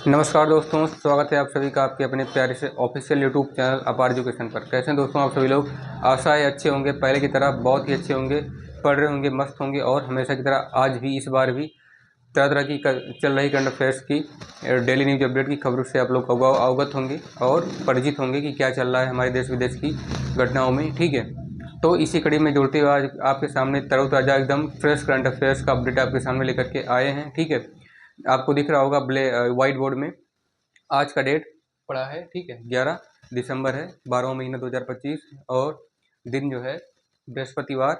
नमस्कार दोस्तों, स्वागत है आप सभी का आपके अपने प्यारे से ऑफिशियल यूट्यूब चैनल अपार एजुकेशन पर। कैसे हैं दोस्तों आप सभी लोग? आशा है अच्छे होंगे, पहले की तरह बहुत ही अच्छे होंगे, पढ़ रहे होंगे, मस्त होंगे और हमेशा की तरह आज भी इस बार भी तरह तरह की चल रही करंट अफेयर्स की डेली न्यूज अपडेट की खबरों से आप लोग अवगत होंगे और परिचित होंगे कि क्या चल रहा है हमारे देश विदेश की घटनाओं में। ठीक है, तो इसी कड़ी में जुड़ते हुए आज आपके सामने तरोताज़ा एकदम फ्रेश करंट अफेयर्स का अपडेट आपके सामने लेकर के आए हैं। ठीक है, आपको दिख रहा होगा व्हाइट बोर्ड में आज का डेट पड़ा है। ठीक है, 11 दिसंबर है, 12वां महीना 2025 और दिन जो है बृहस्पतिवार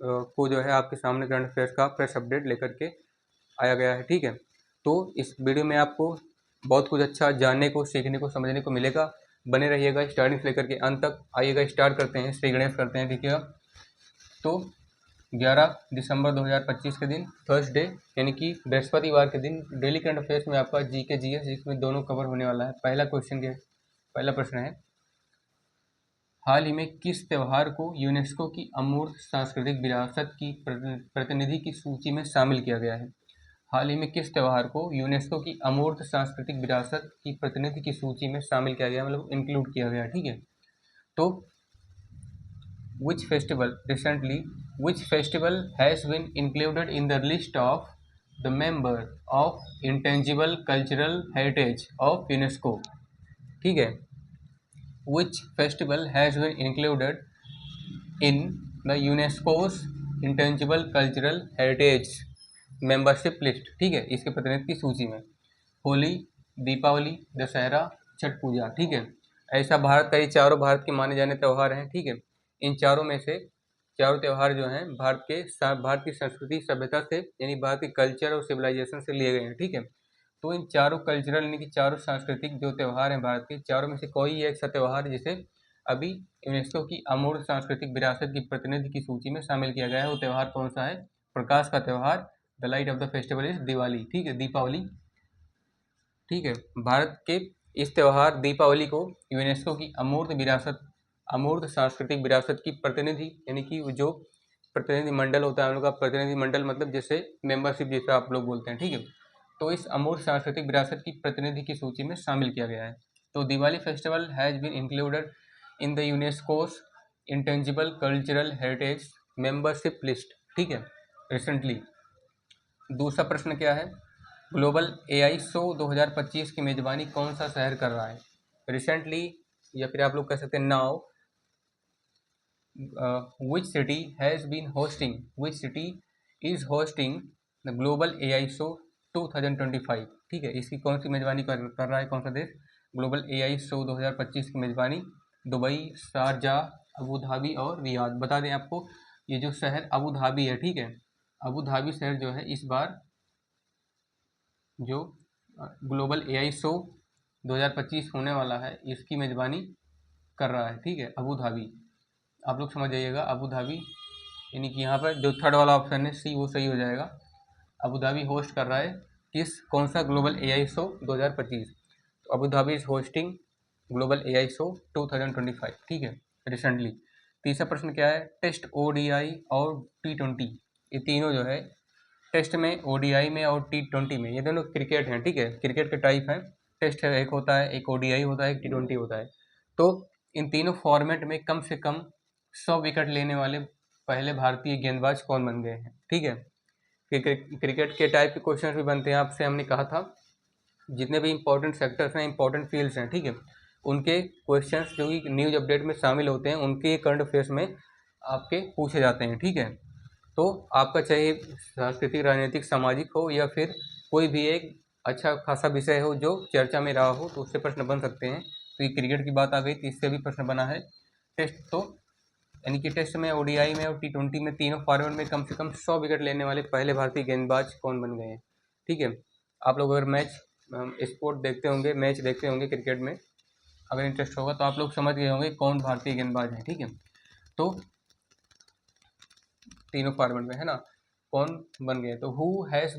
को जो है आपके सामने करंट अफेयर्स का फ्रेश अपडेट लेकर के आया गया है। ठीक है, तो इस वीडियो में आपको बहुत कुछ अच्छा जानने को, सीखने को, समझने को मिलेगा। बने रहिएगा स्टार्टिंग से लेकर के अंत तक। आइएगा स्टार्ट करते हैं, श्री गणेश करते हैं। ठीक है, तो 11 दिसंबर 2025 के दिन थर्सडे यानी कि बृहस्पतिवार के दिन डेली करंट अफेयर्स में आपका जी के जीएस जिसमें दोनों कवर होने वाला है। पहला प्रश्न है, हाल ही में किस त्यौहार को यूनेस्को की अमूर्त सांस्कृतिक विरासत की प्रतिनिधि की सूची में शामिल किया गया है? हाल ही में किस त्यौहार को यूनेस्को की अमूर्त सांस्कृतिक विरासत की प्रतिनिधि की सूची में शामिल किया गया, मतलब इंक्लूड किया गया। ठीक है, तो which festival has been included in the list of the member of intangible cultural heritage of UNESCO? ठीक है, which festival has been included in the UNESCO's intangible cultural heritage membership list? ठीक है, इसके प्रतिनिधि की सूची में होली, दीपावली, दशहरा, छठ पूजा। ठीक है, ऐसा भारत का ये चारों भारत के माने जाने त्यौहार हैं। ठीक है, इन चारों में से चारों त्यौहार जो हैं भारत की संस्कृति सभ्यता से यानी भारत के कल्चर और सिविलाइजेशन से लिए गए हैं। ठीक है, तो इन चारों कल्चरल यानी कि चारों सांस्कृतिक जो त्यौहार हैं भारत के, चारों में से कोई एक सा त्यौहार है जिसे अभी यूनेस्को की अमूर्त सांस्कृतिक विरासत की प्रतिनिधि की सूची में शामिल किया गया है। वो त्यौहार कौन सा है? प्रकाश का त्यौहार, the light of the festival is Diwali. ठीक है, दीपावली। ठीक है, भारत के इस त्यौहार दीपावली को यूनेस्को की अमूर्त सांस्कृतिक विरासत की प्रतिनिधि यानी कि जो प्रतिनिधि मंडल होता है उनका प्रतिनिधि मंडल, मतलब जैसे मेंबरशिप जैसा आप लोग बोलते हैं। ठीक है, तो इस अमूर्त सांस्कृतिक विरासत की प्रतिनिधि की सूची में शामिल किया गया है। तो Diwali festival has been included in the UNESCO's intangible cultural heritage membership list. ठीक है, रिसेंटली। दूसरा प्रश्न क्या है, ग्लोबल एआई शो 2025 की मेजबानी कौन सा शहर कर रहा है? रिसेंटली या फिर आप लोग कह सकते हैं now, which city is hosting the global AI show 2025? ठीक है, इसकी कौन सी मेजबानी कर रहा है, कौन सा देश ग्लोबल एआई शो 2025 की मेजबानी? दुबई, शारजाह, अबू धाबी और रियाद। बता दें आपको, ये जो शहर अबू धाबी है, ठीक है, अबू धाबी शहर जो है इस बार जो ग्लोबल एआई शो 2025 होने वाला है इसकी मेजबानी कर रहा है। ठीक है, अबू धाबी। आप लोग समझ जाइएगा, अबू धाबी यानी कि यहाँ पर जो थर्ड वाला ऑप्शन है सी वो सही हो जाएगा। अबू धाबी होस्ट कर रहा है कौन सा ग्लोबल एआई शो 2025? तो Abu Dhabi is hosting global AI show 2025। ठीक है, रिसेंटली। तीसरा प्रश्न क्या है, टेस्ट, ओडीआई और T20 ये तीनों जो है टेस्ट में, ओडीआई में और T20 में, ये दोनों क्रिकेट हैं। ठीक है, क्रिकेट के टाइप हैं। टेस्ट है एक होता है, एक ओडीआई होता है, एक T20 होता है। तो इन तीनों फॉर्मेट में कम से कम 100 विकेट लेने वाले पहले भारतीय गेंदबाज कौन बन गए हैं? ठीक है, क्रिकेट के टाइप के क्वेश्चन भी बनते हैं आपसे, हमने कहा था जितने भी इंपॉर्टेंट सेक्टर्स हैं, इंपॉर्टेंट फील्ड्स हैं, ठीक है, उनके क्वेश्चंस जो कि न्यूज अपडेट में शामिल होते हैं उनके करंट अफेयर्स में आपके पूछे जाते हैं। ठीक है, तो आपका चाहे सांस्कृतिक, राजनीतिक, सामाजिक हो या फिर कोई भी एक अच्छा खासा विषय हो जो चर्चा में रहा हो तो उससे प्रश्न बन सकते हैं। तो ये क्रिकेट की बात आ गई तो इससे भी प्रश्न बना है। टेस्ट तो यानी कि टेस्ट में, ओडीआई में और T20 में तीनों फॉर्मेट में कम से कम 100 विकेट लेने वाले पहले भारतीय गेंदबाज कौन बन गए हैं? ठीक है, आप लोग अगर स्पोर्ट देखते होंगे, मैच देखते होंगे क्रिकेट में, अगर इंटरेस्ट होगा तो आप लोग समझ गए होंगे कौन भारतीय गेंदबाज हैं। ठीक है, तो तीनों फॉर्मेट में है ना, कौन बन गए? तो who has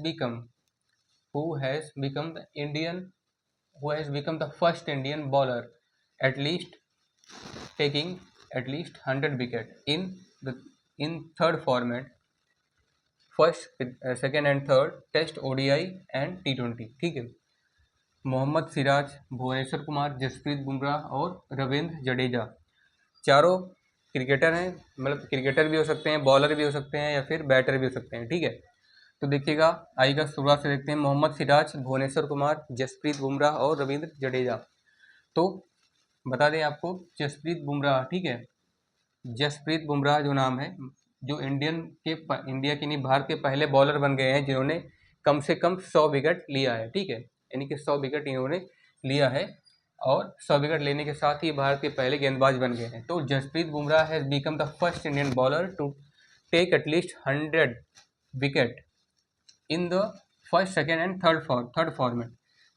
become the Indian who has become the first Indian bowler at least taking at least 100 wicket in third format, first, second and third, test, ODI and T20। ठीक है, मोहम्मद सिराज, भुवनेश्वर कुमार, जसप्रीत बुमराह और रविंद्र जडेजा। चारों क्रिकेटर हैं, मतलब क्रिकेटर भी हो सकते हैं, बॉलर भी हो सकते हैं या फिर बैटर भी हो सकते हैं, ठीक है। तो देखिएगा, आइएगा शुरुआत से देखते हैं। मोहम्मद सिराज, भुवनेश्वर कुमार, जसप्रीत बुमराह और रविंद्र जडेजा। तो बता दें आपको, जसप्रीत बुमराह, ठीक है, जसप्रीत बुमराह जो नाम है, जो इंडिया के नहीं, भारत के पहले बॉलर बन गए हैं जिन्होंने कम से कम 100 विकेट लिया है, ठीक है, यानी कि 100 विकेट इन्होंने लिया है और 100 विकेट लेने के साथ ही भारत के पहले गेंदबाज बन गए हैं। तो Jasprit Bumrah has become the first Indian bowler to take at least 100 wicket in the first, second and third format,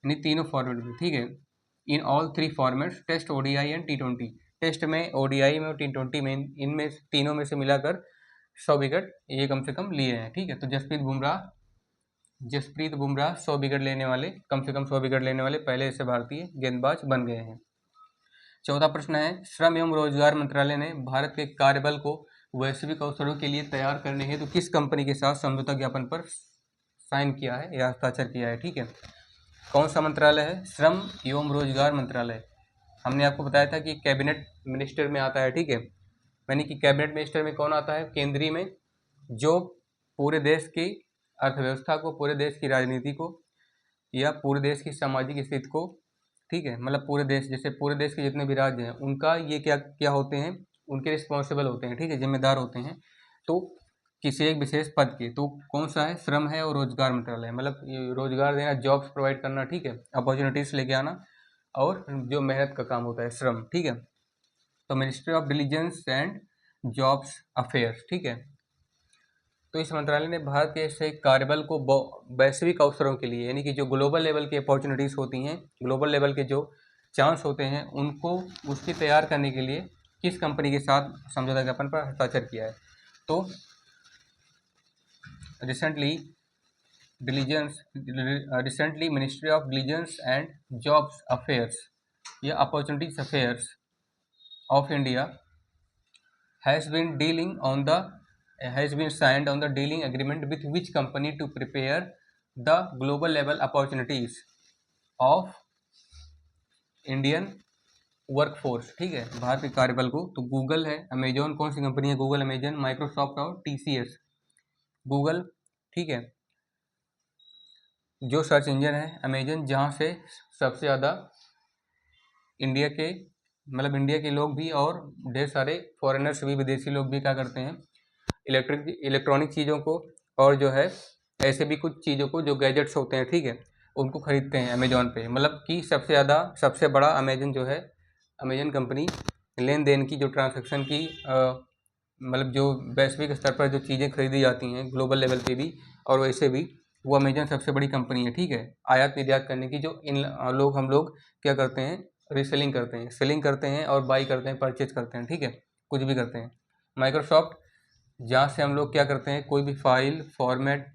यानी तीनों फॉर्मेट में, ठीक है, in all 3 formats, test, ODI and T20। Test में, ओडीआई में और T20 में, इनमें तीनों में से मिलाकर 100 विकेट ये कम से कम लिए हैं, ठीक है। तो जसप्रीत बुमराह 100 विकेट लेने वाले, कम से कम 100 विकेट लेने वाले पहले ऐसे भारतीय गेंदबाज बन गए हैं। चौथा प्रश्न है, श्रम एवं रोजगार मंत्रालय ने भारत के कार्यबल को वैश्विक अवसरों के लिए तैयार करने हेतु किस कंपनी के साथ समझौता ज्ञापन पर साइन किया है या हस्ताक्षर किया है, ठीक है। कौन सा मंत्रालय है? श्रम एवं रोजगार मंत्रालय। हमने आपको बताया था कि कैबिनेट मिनिस्टर में आता है, ठीक है, यानी कि कैबिनेट मिनिस्टर में कौन आता है? केंद्रीय में, जो पूरे देश की अर्थव्यवस्था को, पूरे देश की राजनीति को या पूरे देश की सामाजिक स्थिति को, ठीक है, मतलब पूरे देश, जैसे पूरे देश के जितने भी राज्य हैं उनका ये क्या क्या होते हैं, उनके रिस्पॉन्सिबल होते हैं, ठीक है, जिम्मेदार होते हैं। तो किसी एक विशेष पद के, तो कौन सा है? श्रम है और रोजगार मंत्रालय, मतलब ये रोजगार देना, जॉब्स प्रोवाइड करना, ठीक है, अपॉर्चुनिटीज लेके आना, और जो मेहनत का काम होता है श्रम, ठीक है। तो ministry of diligence and jobs affairs, ठीक है। तो इस मंत्रालय ने भारत के ऐसे कार्यबल को वैश्विक अवसरों के लिए, यानी कि जो ग्लोबल लेवल की अपॉर्चुनिटीज़ होती हैं, ग्लोबल लेवल के जो चांस होते हैं, उनको उसकी तैयार करने के लिए किस कंपनी के साथ समझौता ज्ञापन पर हस्ताक्षर किया है? तो recently ministry of diligence and jobs affairs या opportunities affairs of India has been signed on the dealing agreement with which company to prepare the global level opportunities of Indian workforce, ठीक है, भारतीय कार्यबल को। तो गूगल है, Amazon, कौन सी company है? गूगल, अमेजन, माइक्रोसॉफ्ट और TCS। गूगल, ठीक है, जो सर्च इंजन है, अमेजन, जहाँ से सबसे ज़्यादा इंडिया के, मतलब इंडिया के लोग भी और ढेर सारे फॉरेनर्स भी, विदेशी लोग भी क्या करते हैं, इलेक्ट्रॉनिक चीज़ों को और जो है ऐसे भी कुछ चीज़ों को, जो गैजेट्स होते हैं, ठीक है, उनको खरीदते हैं अमेजोन पे। मतलब कि सबसे ज़्यादा, सबसे बड़ा अमेजन जो है, अमेजन कंपनी लेन देन की, जो ट्रांजैक्शन की, मतलब जो वैश्विक स्तर पर जो चीज़ें खरीदी जाती हैं ग्लोबल लेवल पे भी और वैसे भी, वो अमेजन सबसे बड़ी कंपनी है, ठीक है, आयात निर्यात करने की। जो इन हम लोग क्या करते हैं? रीसेलिंग करते हैं, सेलिंग करते हैं और बाई करते हैं, परचेज करते हैं, ठीक है, कुछ भी करते हैं। माइक्रोसॉफ्ट, जहाँ से हम लोग क्या करते हैं, कोई भी फाइल फॉर्मेट,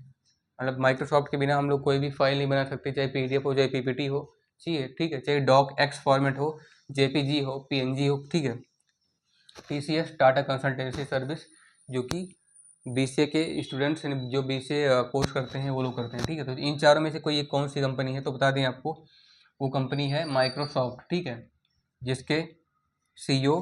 मतलब माइक्रोसॉफ्ट के बिना हम लोग कोई भी फाइल नहीं बना सकते, चाहे PDF हो, चाहे PPT हो, चाहिए, ठीक है, चाहे DocX फॉर्मेट हो, JPG हो, PNG हो, ठीक है। TCS, टाटा कंसल्टेंसी सर्विस, जो कि BCA के स्टूडेंट्स, जो BCA कोर्स करते हैं वो लोग करते हैं, ठीक है। तो इन चारों में से कोई एक कौन सी कंपनी है? तो बता दें आपको, वो कंपनी है माइक्रोसॉफ्ट, ठीक है, जिसके CEO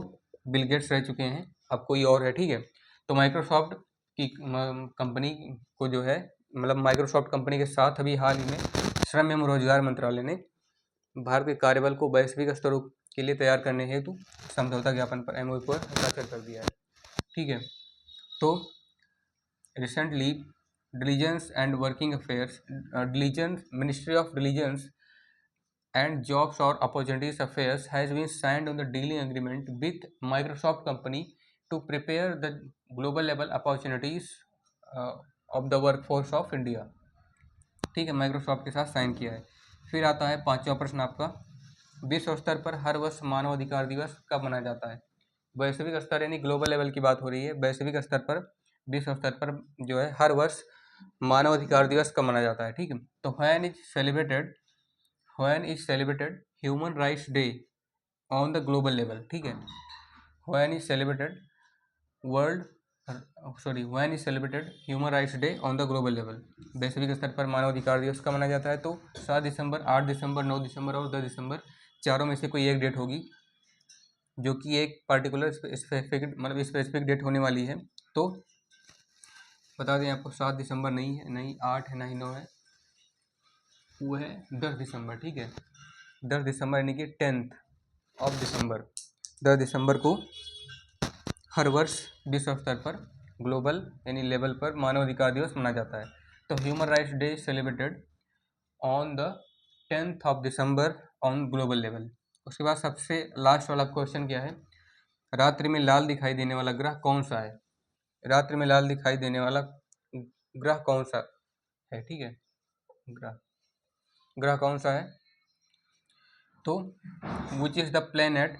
बिल गेट्स रह चुके हैं, अब कोई और है, ठीक है। तो माइक्रोसॉफ्ट की कंपनी को जो है, मतलब माइक्रोसॉफ्ट कंपनी के साथ अभी हाल ही में श्रम एवं रोजगार मंत्रालय ने भारत के कार्यबल को वैश्विक स्तरों के लिए तैयार करने हेतु समझौता ज्ञापन पर, MOU पर हस्ताक्षर कर दिया है, ठीक है। तो recently diligence and working affairs, ministry of diligence and Jobs or Opportunities Affairs has been signed on the dealing agreement with Microsoft company to prepare the global level opportunities of the workforce of India, ठीक है, Microsoft के साथ sign किया है। फिर आता है पांचवा प्रश्न आपका, विश्व स्तर पर हर वर्ष मानव अधिकार दिवस कब मनाया जाता है? वैश्विक स्तर, यानी ग्लोबल लेवल की बात हो रही है, वैश्विक स्तर पर, विश्व स्तर पर जो है हर वर्ष मानव अधिकार दिवस कब मनाया जाता है, ठीक है। तो when is celebrated Human Rights Day on the global level, ठीक है, when is celebrated World when is celebrated human rights day on the global level, वैश्विक स्तर पर मानवाधिकार दिवस का मनाया जाता है। तो 7 दिसंबर, 8 दिसंबर, 9 दिसंबर और 10 दिसंबर, चारों में से कोई एक डेट होगी जो कि एक पार्टिकुलर स्पेसिफिक डेट होने वाली है। तो बता दें आपको, 7 दिसंबर नहीं है, नहीं 8 है, नहीं 9 है, वो है 10 दिसंबर। ठीक है, 10 दिसंबर यानी कि 10th ऑफ दिसंबर, 10 दिसंबर को हर वर्ष विश्व स्तर पर ग्लोबल यानी लेवल पर मानवाधिकार दिवस मनाया जाता है। तो human rights day celebrated on the 10th of December on global level. उसके बाद सबसे लास्ट वाला क्वेश्चन क्या है, रात्रि में लाल दिखाई देने वाला ग्रह कौन सा है? रात्रि में लाल दिखाई देने वाला ग्रह कौन सा है? ठीक है, ग्रह कौन सा है? तो which is the planet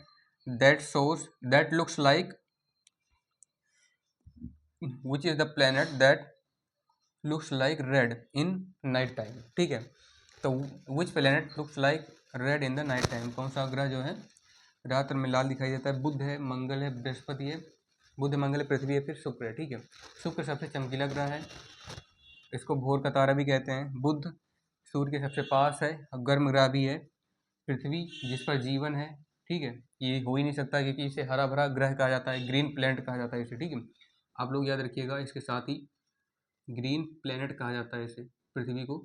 that shows that looks like, which is the planet that looks like red in night time। ठीक है, तो which planet looks like red in the night time, कौन सा ग्रह जो है रात्र में लाल दिखाई देता है? बुध है, मंगल है, बृहस्पति है, बुध, मंगल, पृथ्वी है, फिर शुक्र है। ठीक है, शुक्र सबसे चमकीला ग्रह है, इसको भोर का तारा भी कहते हैं। बुध सूर्य के सबसे पास है, गर्म ग्रह भी है। पृथ्वी जिस पर जीवन है, ठीक है, ये हो ही नहीं सकता क्योंकि इसे हरा भरा ग्रह कहा जाता है, ग्रीन प्लैनेट कहा जाता है इसे। ठीक है, आप लोग याद रखिएगा, इसके साथ ही ग्रीन प्लैनेट कहा जाता है इसे, पृथ्वी को।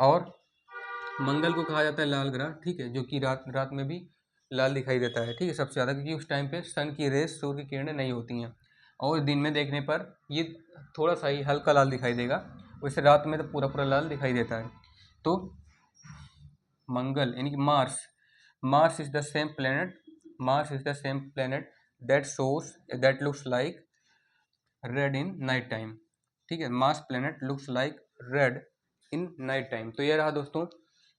और मंगल को कहा जाता है लाल ग्रह। ठीक है, जो कि रात में भी लाल दिखाई देता है। ठीक है, सबसे ज़्यादा, क्योंकि उस टाइम पे सन की रेस, सूर्य की किरणें नहीं होती हैं, और दिन में देखने पर ये थोड़ा सा ही हल्का लाल दिखाई देगा, वैसे रात में तो पूरा पूरा लाल दिखाई देता है। तो मंगल यानी कि Mars is the same planet, Mars is the same planet that looks like red in night time. ठीक है, Mars planet looks like red in night time. तो ये रहा दोस्तों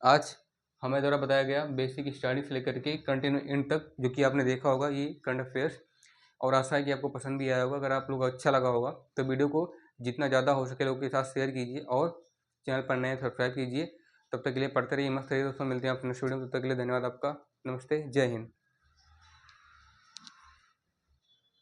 आज हमें द्वारा बताया गया बेसिक स्टडी से लेकर के कंटिन्यू एंड तक, जो कि आपने देखा होगा ये करंट अफेयर्स, और आशा है कि आपको पसंद भी आया होगा। अगर आप लोग अच्छा लगा होगा तो वीडियो को जितना ज़्यादा हो सके लोगों के साथ शेयर कीजिए, और चैनल पर नए सब्सक्राइब कीजिए। तब तक के लिए पढ़ते रहिए, मस्त रहिए दोस्तों, मिलते हैं आपसे नेक्स्ट वीडियो में। तब तक के लिए धन्यवाद आपका, नमस्ते, जय हिंद।